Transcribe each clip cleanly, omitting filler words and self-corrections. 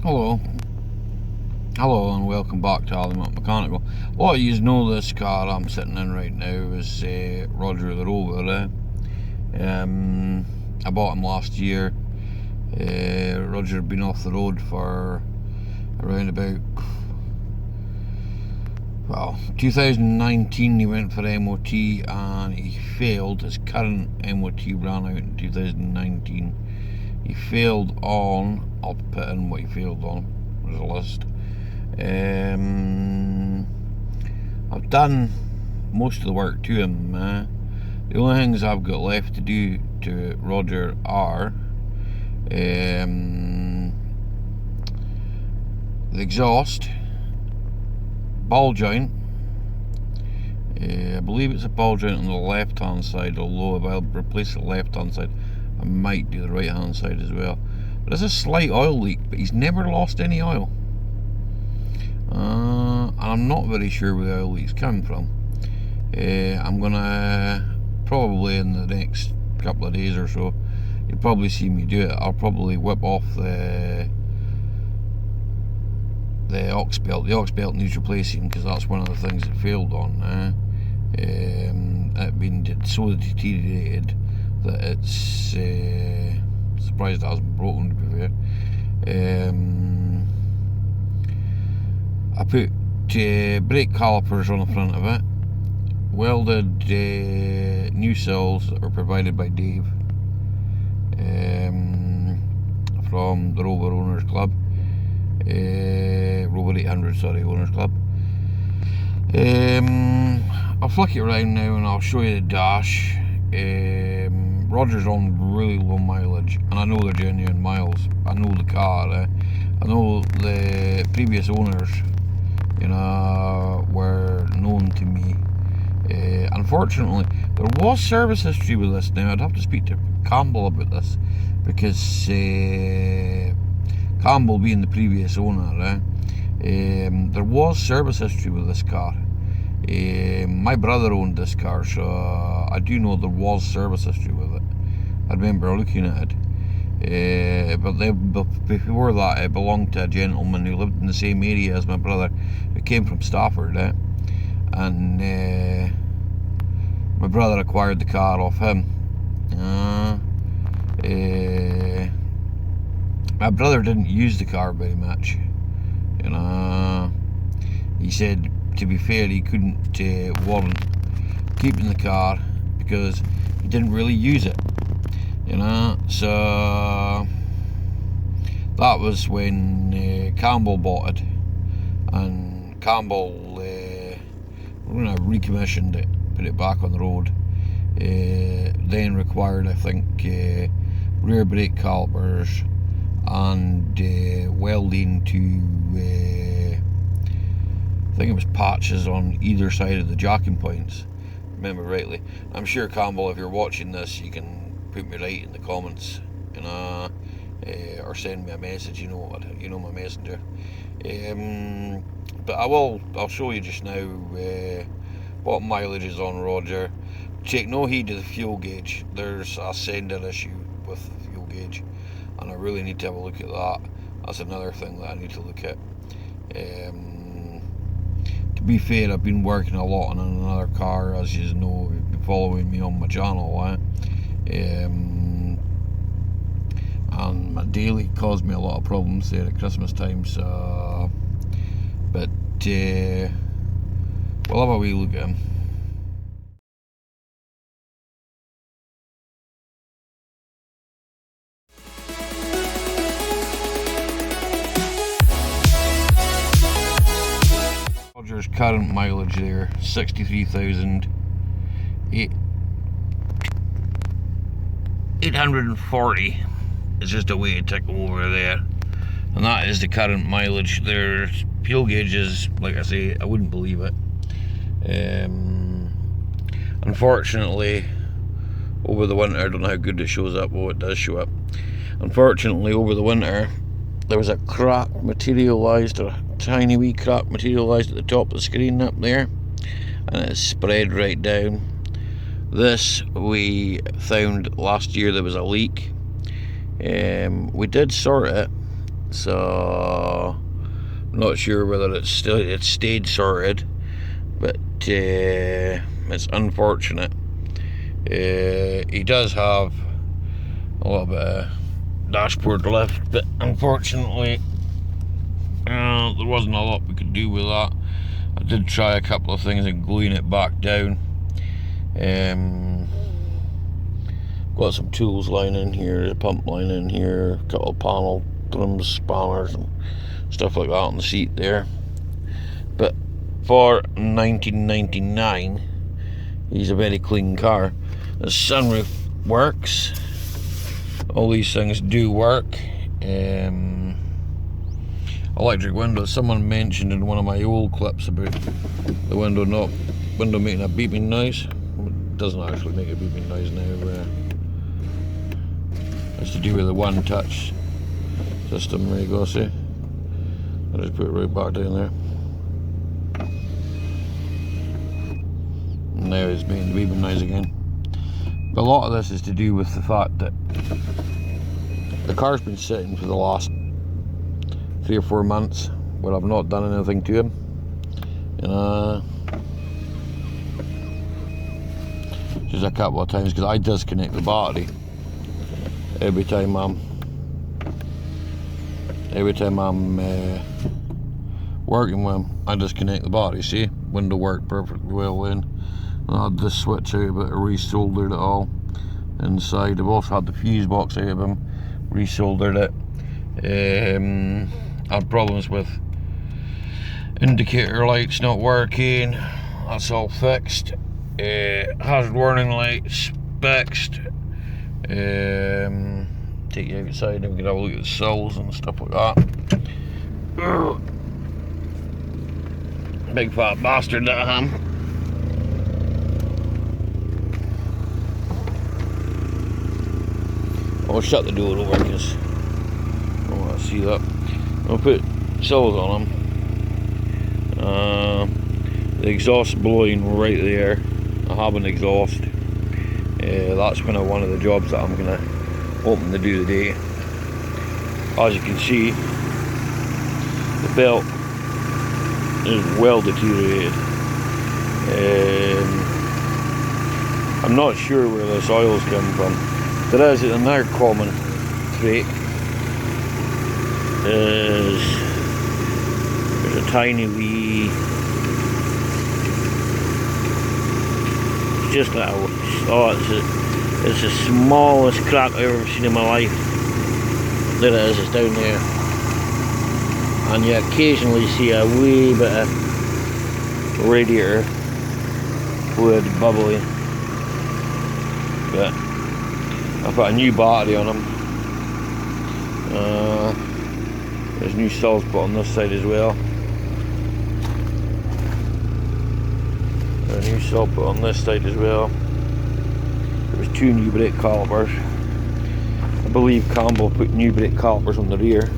Hello. Hello and welcome back to Aldermont Mechanical. A lot of you know this car I'm sitting in right now is Roger The Rover. I bought him last year. Roger had been off the road for around about 2019. He went for MOT and he failed. His current MOT ran out in 2019. He failed on, I'll put in what he failed on, there's a list. I've done most of the work to him. The only things I've got left to do to Roger are the exhaust, ball joint. I believe it's a ball joint on the left hand side, although if I'll replace the left hand side I might do the right hand side as well. There's a slight oil leak, but he's never lost any oil. And I'm not very sure where the oil leak's coming from. I'm gonna probably in the next couple of days or so, you'll probably see me do it. I'll probably whip off the aux belt. The aux belt needs replacing because that's one of the things it failed on. It been so deteriorated that it's surprised it hasn't broken, to be fair. I put brake calipers on the front of it, welded new cells that were provided by Dave from the Rover Owners Club, Rover 800 Owners Club. I'll flick it around now and I'll show you the dash. Roger's on really low mileage, and I know they're genuine miles. I know the car. I know the previous owners, were known to me. Unfortunately, there was service history with this. Now I'd have to speak to Campbell about this because Campbell being the previous owner, there was service history with this car. My brother owned this car, so I do know there was service history with it. I remember looking at it. But before that, it belonged to a gentleman who lived in the same area as my brother, who came from Stafford. And my brother acquired the car off him. My brother didn't use the car very much. He said, to be fair, he couldn't warrant keeping the car because he didn't really use it. So that was when Campbell bought it, and Campbell recommissioned it, put it back on the road. Then required, I think, rear brake calipers and welding to I think it was patches on either side of the jacking points, remember rightly. I'm sure, Campbell, if you're watching this, you can put me right in the comments, or send me a message. You know my messenger. But I'll show you just now what mileage is on Roger. Take no heed to the fuel gauge. There's a sender issue with the fuel gauge, and I really need to have a look at that. That's another thing that I need to look at. To be fair, I've been working a lot on another car, as you know, you've been following me on my channel. And my daily caused me a lot of problems there at Christmas time. So, but we'll have a wee look at him. Roger's current mileage there, 63,840 is just a way to tick over there, and that is the current mileage. There's fuel gauges, like I say, I wouldn't believe it. Unfortunately, over the winter, I don't know how good it shows up. Oh, it does show up. Unfortunately, over the winter, there was a crack materialised, a tiny wee crack materialised at the top of the screen up there, and it spread right down. This we found last year there was a leak. We did sort it, so not sure whether it's stayed sorted, but it's unfortunate. He does have a little bit of dashboard lift, but unfortunately there wasn't a lot we could do with that. I did try a couple of things and gluing it back down. Got some tools lying in here, a pump line in here, a couple of panel trims, spanners and stuff like that on the seat there. But for 1999, he's a very clean car. The sunroof works. All these things do work. Electric windows. Someone mentioned in one of my old clips about the window making a beeping noise. It doesn't actually make a beeping noise now. It's to do with the one touch system. There you go, see? I'll just put it right back down there. And now it's making the beeping noise again. But a lot of this is to do with the fact that the car's been sitting for the last 3 or 4 months where I've not done anything to him. Just a couple of times, because I disconnect the battery every time I'm working with him. I disconnect the battery. See, window worked perfectly well then. I had this switch out of it, resoldered it all inside. I've also had the fuse box out of him, resoldered it. I had problems with indicator lights not working. That's all fixed. Hazard warning lights fixed. Take you outside and we can have a look at the sills and stuff like that. Big fat bastard that I am. I'll shut the door over because I don't want to see that. I'll put sills on them. The exhaust blowing right there. I have an exhaust. That's kind of one of the jobs that I'm going to open to do today. As you can see, the belt is well deteriorated. I'm not sure where this oil's come from. There is another common trait. There's a tiny wee, just that. Oh, it's the smallest crack I've ever seen in my life. There it is, it's down there. And you occasionally see a wee bit of radiator fluid bubbling. But I've got a new battery on them. There's new cells put on this side as well. A new cell put on this side as well. There's 2 new brake calipers. I believe Campbell put new brake calipers on the rear.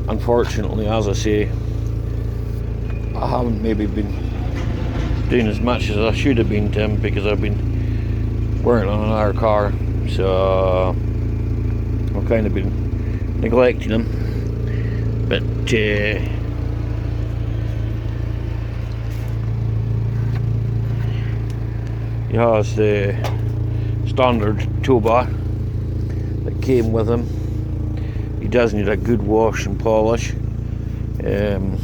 Unfortunately, as I say, I haven't maybe been doing as much as I should have been, Tim, because I've been working on another car. So I've kind of been neglecting them. But he has the standard tow bar that came with him. He does need a good wash and polish. Then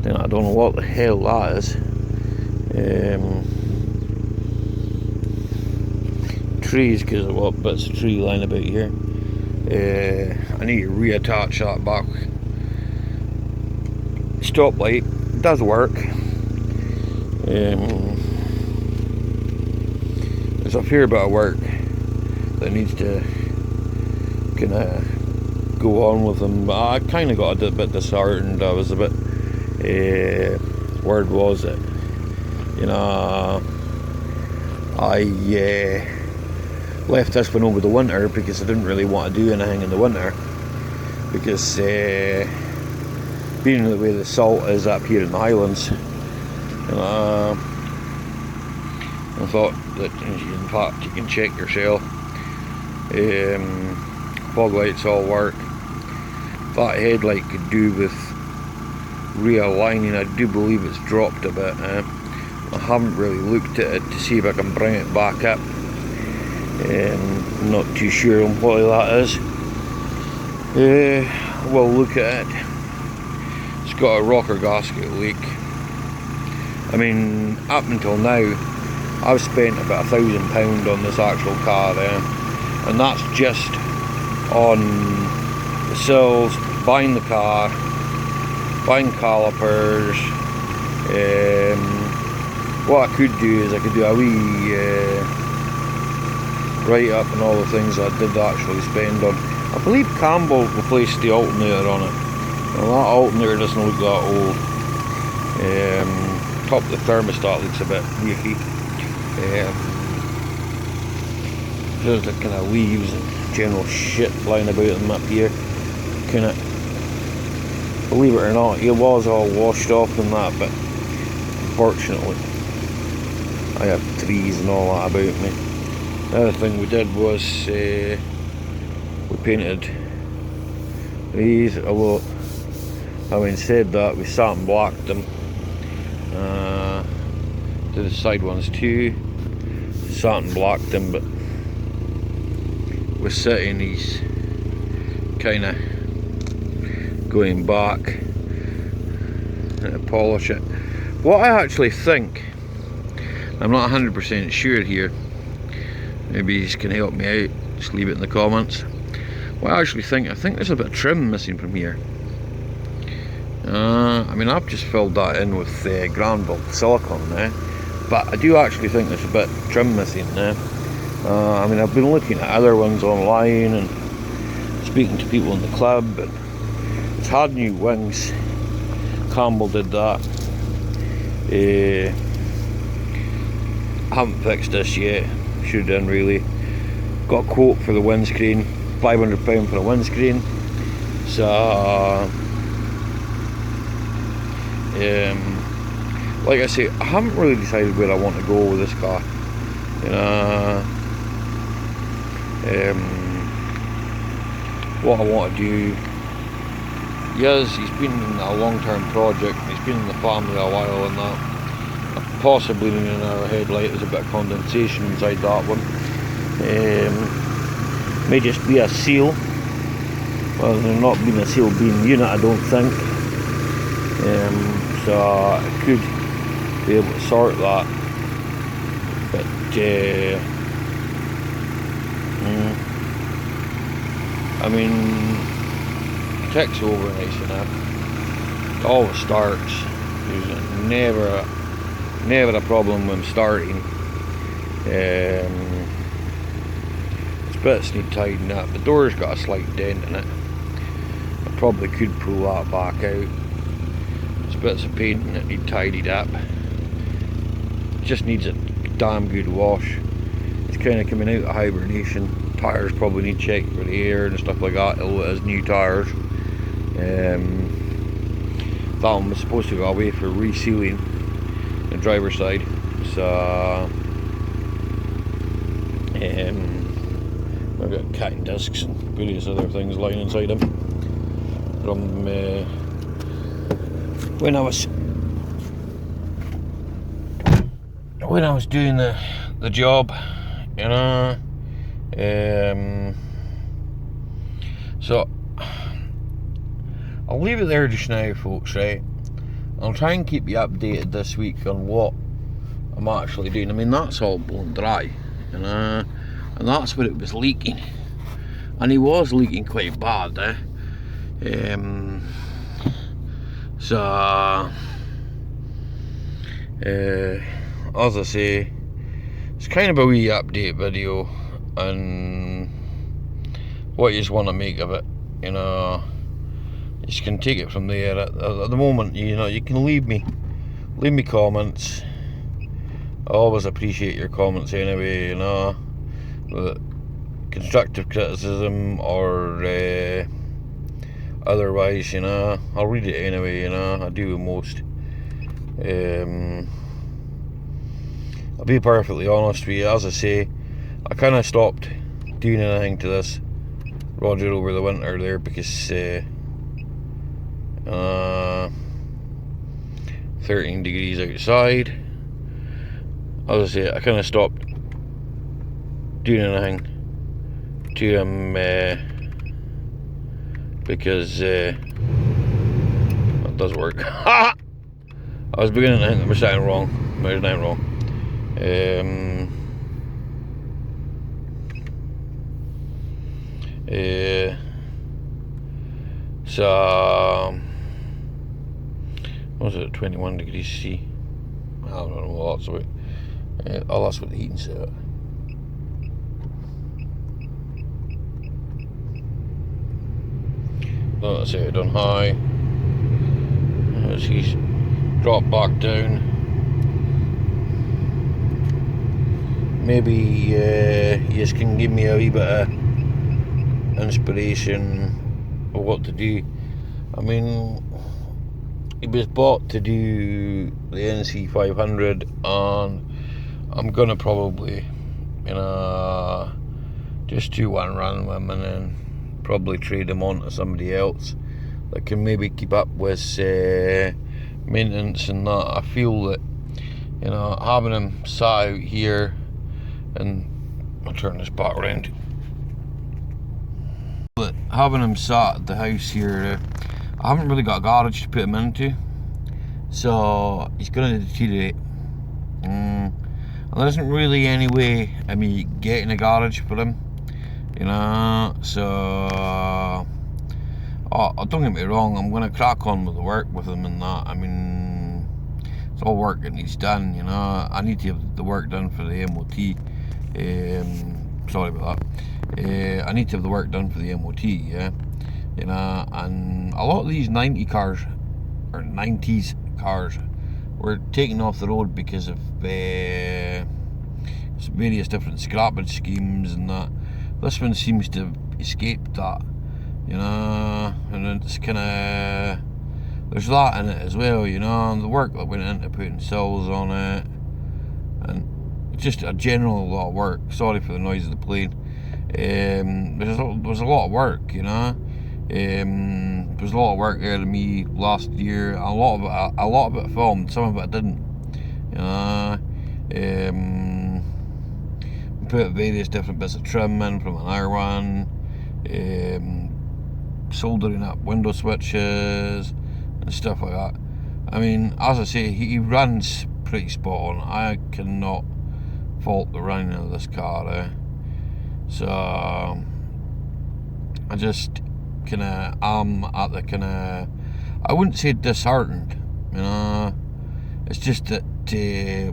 I don't know what the hell that is. Trees, because of what bits of tree lying about here. I need to reattach that back stop light. It does work. There's a fair bit of work that needs to kind of go on with them, but I kind of got a bit disheartened. I was a bit word was it, you know, I left this one over the winter because I didn't really want to do anything in the winter, because being the way the salt is up here in the Highlands, I thought that, in fact, you can check yourself. Fog lights all work. that headlight could do with realigning. I do believe it's dropped a bit. I haven't really looked at it to see if I can bring it back up. Not too sure on why that is. We'll look at it. It's got a rocker gasket leak. I mean, up until now, I've spent about £1,000 on this actual car, and that's just on the sills, buying the car, buying calipers. What I could do is I could do a wee write up on all the things I did actually spend on. I believe Campbell replaced the alternator on it. Well, that alternator doesn't look that old. Top of the thermostat looks a bit leaky. There's the kind of leaves and general shit flying about them up here. Kind of, believe it or not, it was all washed off and that, but unfortunately I have trees and all that about me. The other thing we did was we painted these, although having said that, we satin blacked them. Did the side ones too, satin blacked them, but we're setting these kind of going back to polish it. What I actually think, I'm not 100% sure here, maybe you can help me out, just leave it in the comments. What I actually think, there's a bit of trim missing from here. I mean, I've just filled that in with Granville silicone there, but I do actually think there's a bit of trim missing there. I mean, I've been looking at other ones online and speaking to people in the club, but it's had new wings. Campbell did that. I haven't fixed this yet. Should have done really. Got a quote for the windscreen, £500 for a windscreen. So like I say, I haven't really decided where I want to go with this car. You know, what I want to do. Yes, he's been a long-term project. He's been in the family a while, and that possibly in our headlight there's a bit of condensation inside that one. May just be a seal. Well, there's not been a seal beam unit, I don't think. So I could be able to sort that, but I mean, it takes over nice enough. It always starts. There's never a problem when starting. This bits need tidying up. The door's got a slight dent in it. I probably could pull that back out. There's bits of painting that need tidied up. It just needs a damn good wash. It's kind of coming out of hibernation. Tyres probably need checked for the air and stuff like that, although it is new tyres. That one was supposed to go away for resealing the driver's side. So I've got cutting discs and various other things lying inside them from when I was doing the job, you know. So I'll leave it there just now, folks, right? I'll try and keep you updated this week on what I'm actually doing. I mean, that's all blown dry, you know, and that's where it was leaking, and he was leaking quite bad, so as I say, it's kind of a wee update video and what you just want to make of it, you know. You just can take it from there. At the moment, you know, you can leave me comments. I always appreciate your comments anyway, you know, constructive criticism or otherwise, you know. I'll read it anyway, you know. I do with most. I'll be perfectly honest with you, as I say, I kind of stopped doing anything to this Roger over the winter there because 13 degrees outside. As I say, I kind of stopped doing anything to him because that does work. I was beginning to think there was something wrong. There's nothing wrong. So what was it, 21 degrees C? I don't know what that's about. Oh, that's what the heating set. Let's set it on high. As he's dropped back down. Maybe you can give me a wee bit of inspiration of what to do. I mean, he was bought to do the NC 500, and I'm gonna probably, just do one run with him and then probably trade him on to somebody else that can maybe keep up with maintenance and that. I feel that, having him sat out here, and I'll turn this back around. But having him sat at the house here, I haven't really got a garage to put him into, so he's going to deteriorate. And there isn't really any way of me getting a garage for him, so don't get me wrong, I'm going to crack on with the work with him and that. I mean, it's all work that needs done, I need to have the work done for the MOT. Sorry about that. I need to have the work done for the MOT, yeah. And a lot of these 90 cars, or 90s cars, were taken off the road because of various different scrappage schemes and that. This one seems to have escaped that, and it's kind of, there's that in it as well, and the work that went into putting cells on it, and just a general lot of work. Sorry for the noise of the plane. There's a lot of work, There was a lot of work there to me last year. A lot of it filmed, some of it I didn't. We put various different bits of trim in from another one. Soldering up window switches and stuff like that. I mean, as I say, he runs pretty spot on. I cannot fault the running of this car, so I just am at the I wouldn't say disheartened, it's just that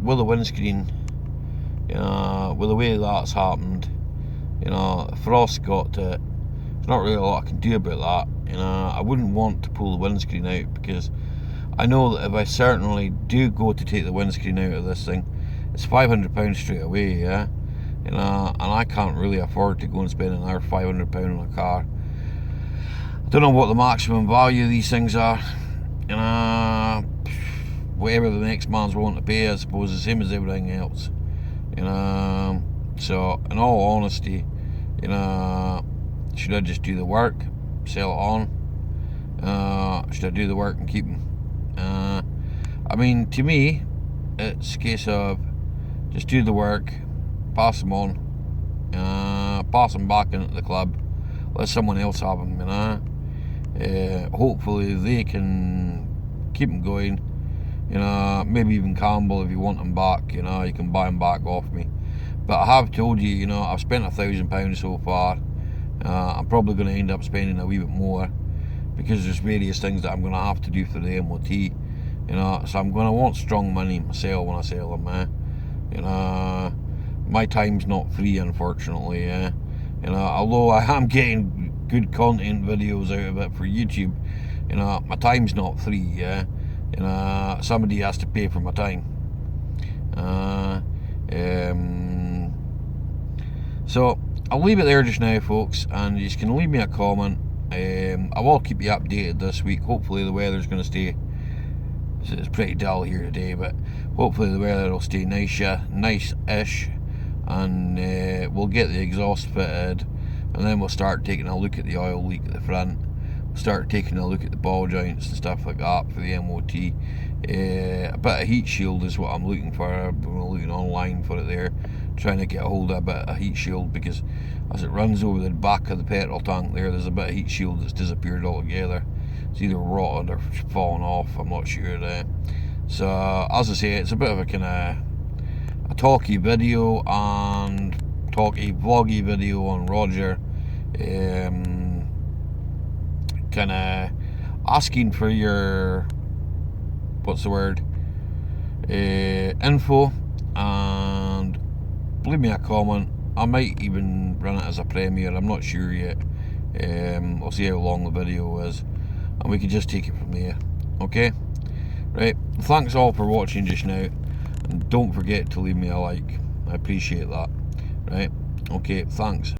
with the windscreen, with the way that's happened, frost got to it. There's not really a lot I can do about that. I wouldn't want to pull the windscreen out, because I know that if I certainly do go to take the windscreen out of this thing, it's £500 straight away, yeah. And I can't really afford to go and spend another £500 on a car. I don't know what the maximum value of these things are. Whatever the next man's willing to pay, I suppose, the same as everything else. So in all honesty, should I just do the work, sell it on? Should I do the work and keep them? I mean, to me, it's a case of just do the work, pass them on, pass them back into the club, let someone else have them, hopefully they can keep them going, maybe even Campbell, if you want them back, you can buy them back off me. But I have told you, I've spent £1,000 so far. I'm probably going to end up spending a wee bit more, because there's various things that I'm going to have to do for the MOT, so I'm going to want strong money myself when I sell them, my time's not free, unfortunately, although I am getting good content videos out of it for YouTube, my time's not free, somebody has to pay for my time. So I'll leave it there just now, folks, and you can leave me a comment. I will keep you updated this week. Hopefully the weather's going to stay, it's pretty dull here today, but hopefully the weather will stay nice-ish, and we'll get the exhaust fitted, and then we'll start taking a look at the oil leak at the front. Start taking a look at the ball joints and stuff like that for the MOT. A bit of heat shield is what I'm looking for. I've been looking online for it there, trying to get a hold of a bit of heat shield, because as it runs over the back of the petrol tank there's a bit of heat shield that's disappeared altogether. It's either rotted or fallen off, I'm not sure. So as I say, it's a bit of a kind of a talky video and talky vloggy video on Roger, kind of asking for your, what's the word, info, and leave me a comment. I might even run it as a premiere, I'm not sure yet. We'll see how long the video is, and we can just take it from there. Okay, right, thanks all for watching just now, and don't forget to leave me a like, I appreciate that. Right, okay, thanks.